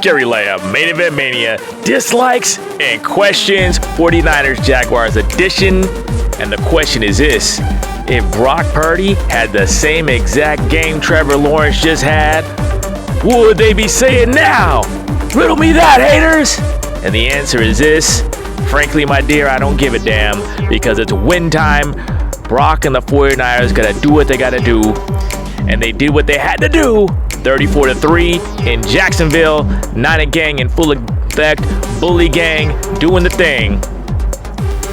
Scary Lamm, Main Event Mania, dislikes and questions, 49ers Jaguars edition. And the question is this: if Brock Purdy had the same exact game Trevor Lawrence just had, what would they be saying now? Riddle me that, haters! And the answer is this: frankly, my dear, I don't give a damn, because it's win time. Brock and the 49ers gotta do what they gotta do. And they did what they had to do. 34-3 in Jacksonville. Niner gang in full effect. Bully gang doing the thing.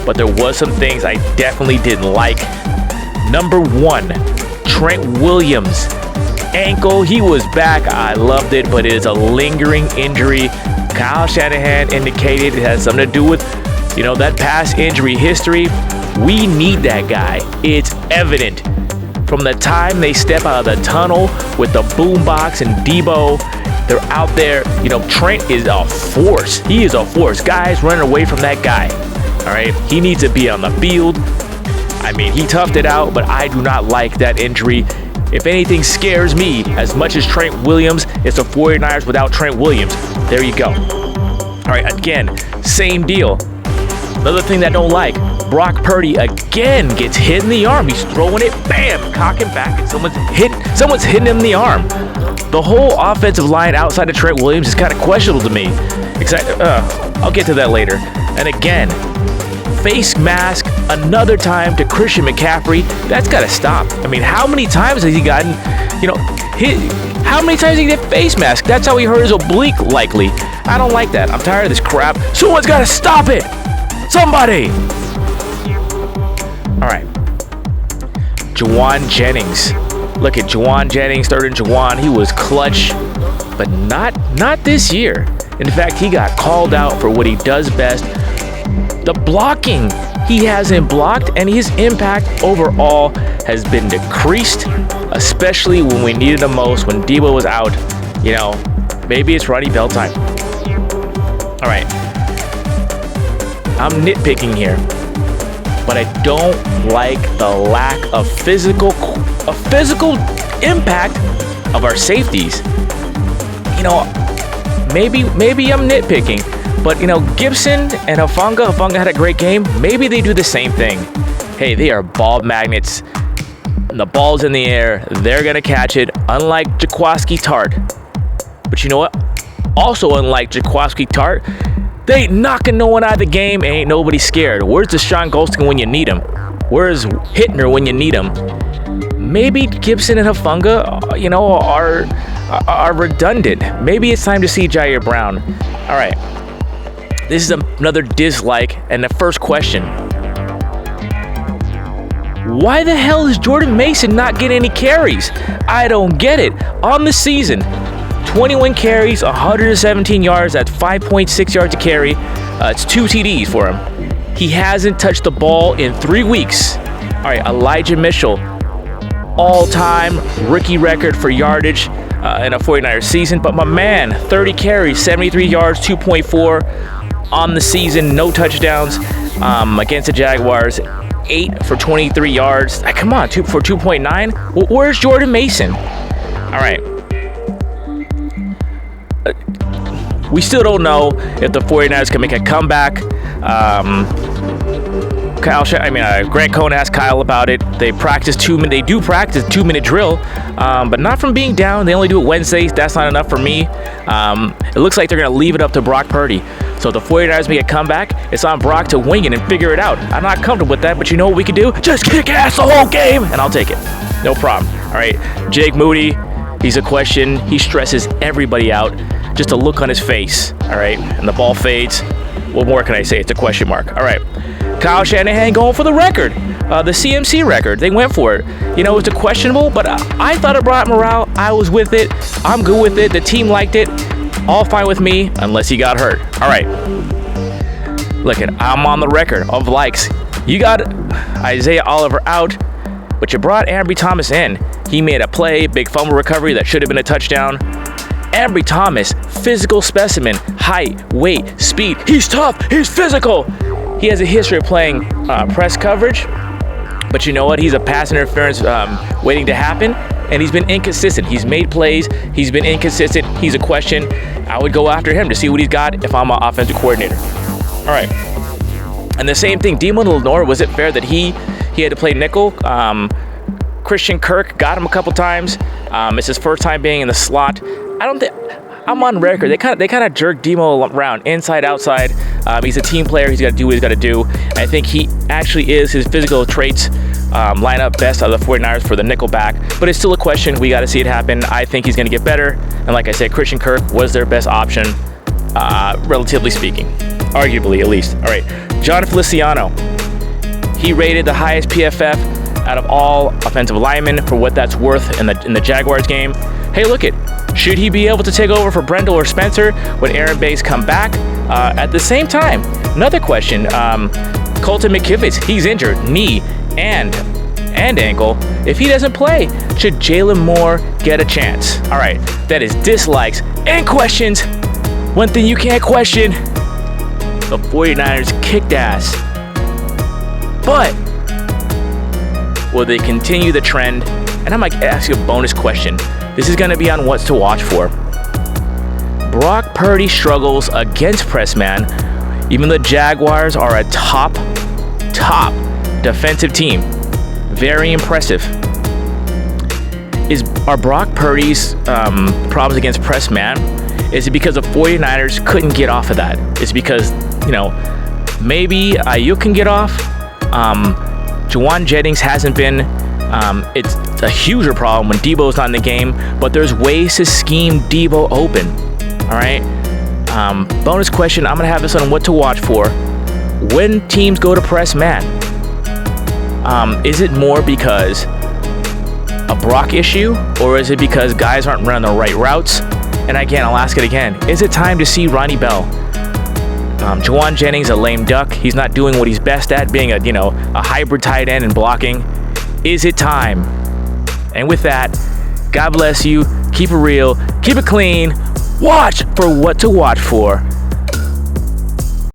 But there was some things I definitely didn't like. Number one, Trent Williams. Ankle, he was back. I loved it, but it is a lingering injury. Kyle Shanahan indicated it has something to do with, that past injury history. We need that guy. It's evident. From the time they step out of the tunnel with the boombox and Debo, they're out there. Trent is a force. He is a force. Guys running away from that guy. All right? He needs to be on the field. I mean, he toughed it out, but I do not like that injury. If anything scares me as much as Trent Williams, it's the 49ers without Trent Williams. There you go. All right, again, same deal. Another thing that I don't like, Brock Purdy again gets hit in the arm. He's throwing it, bam, cocking back, and someone's hitting him in the arm. The whole offensive line outside of Trent Williams is kind of questionable to me. I'll get to that later. And again, face mask another time to Christian McCaffrey. That's got to stop. I mean, how many times has he gotten, hit? How many times did he get face mask? That's how he hurt his oblique, likely. I don't like that. I'm tired of this crap. Someone's got to stop it. Somebody! All right. Juwan Jennings. Look at Juwan Jennings, third and Juwan. He was clutch, but not this year. In fact, he got called out for what he does best. The blocking. He hasn't blocked, and his impact overall has been decreased, especially when we needed him most, when Debo was out. Maybe it's Ronnie Bell time. All right. I'm nitpicking here, but I don't like the lack of physical impact of our safeties. Maybe I'm nitpicking, but Gibson and Hufanga had a great game. Maybe they do the same thing. Hey, they are ball magnets. The ball's in the air, they're gonna catch it. Unlike Jaquiski Tart, but you know what? Also, unlike Jaquiski Tart, they ain't knocking no one out of the game. Ain't nobody scared. Where's Deshaun Golston when you need him? Where's Hittner when you need him? Maybe Gibson and Hufanga, are redundant. Maybe it's time to see Jair Brown. All right. This is another dislike, and the first question: why the hell is Jordan Mason not getting any carries? I don't get it. On the season, 21 carries, 117 yards. That's 5.6 yards a carry. It's 2 TDs for him. He hasn't touched the ball in 3 weeks. All right, Elijah Mitchell, all-time rookie record for yardage in a 49ers season. But my man, 30 carries, 73 yards, 2.4 on the season. No touchdowns against the Jaguars. 8 for 23 yards. Come on, 2 for 2.9. Well, where's Jordan Mason? All right. We still don't know if the 49ers can make a comeback. Grant Cohn asked Kyle about it. They do practice 2-minute drill, but not from being down. They only do it Wednesdays. That's not enough for me. It looks like they're going to leave it up to Brock Purdy. So if the 49ers make a comeback, it's on Brock to wing it and figure it out. I'm not comfortable with that, but you know what we can do? Just kick ass the whole game, and I'll take it. No problem. All right, Jake Moody, he's a question. He stresses everybody out. Just a look on his face, all right? And the ball fades. What more can I say? It's a question mark. All right. Kyle Shanahan going for the record, the CMC record. They went for it. It's a questionable, but I thought it brought morale. I was with it. I'm good with it. The team liked it. All fine with me, unless he got hurt. All right. Look, I'm on the record of likes. You got Isaiah Oliver out, but you brought Ambry Thomas in. He made a play, big fumble recovery that should have been a touchdown. Ambry Thomas, physical specimen, height, weight, speed. He's tough. He's physical. He has a history of playing press coverage, but you know what? He's a pass interference waiting to happen. and he's been inconsistent. He's made plays. He's been inconsistent. He's a question. I would go after him to see what he's got if I'm an offensive coordinator. All right. And the same thing, Damon Lenore, was it fair that he had to play nickel? Christian Kirk got him a couple times. It's his first time being in the slot. I don't think I'm on record. They kind of jerk Demo around inside, outside. He's a team player. He's got to do what he's got to do. I think he actually is. His physical traits line up best out of the 49ers for the nickel back. But it's still a question. We got to see it happen. I think he's going to get better. And like I said, Christian Kirk was their best option, relatively speaking, arguably at least. All right, John Feliciano. He rated the highest PFF out of all offensive linemen for what that's worth in the Jaguars game. Hey, look it. Should he be able to take over for Brendel or Spencer when Aaron Bates come back? At the same time, another question. Colton McKivitz, he's injured, knee and ankle. If he doesn't play, should Jalen Moore get a chance? All right, that is dislikes and questions. One thing you can't question, the 49ers kicked ass. But will they continue the trend? And I might ask you a bonus question. This is going to be on what's to watch for. Brock Purdy struggles against press man, even the Jaguars are a top defensive team. Very impressive. Are Brock Purdy's problems against press man? Is it because the 49ers couldn't get off of that? Is it because, maybe Ayuk can get off? Juwan Jennings hasn't been. It's a huger problem when Debo's not in the game, but there's ways to scheme Debo open. All right. Bonus question. I'm gonna have this on what to watch for when teams go to press man. Is it more because a Brock issue, or is it because guys aren't running the right routes? And again, I'll ask it again. Is it time to see Ronnie Bell? Juwan Jennings, a lame duck. He's not doing what he's best at, being a hybrid tight end and blocking. Is it time? And with that, God bless you. Keep it real. Keep it clean. Watch for what to watch for.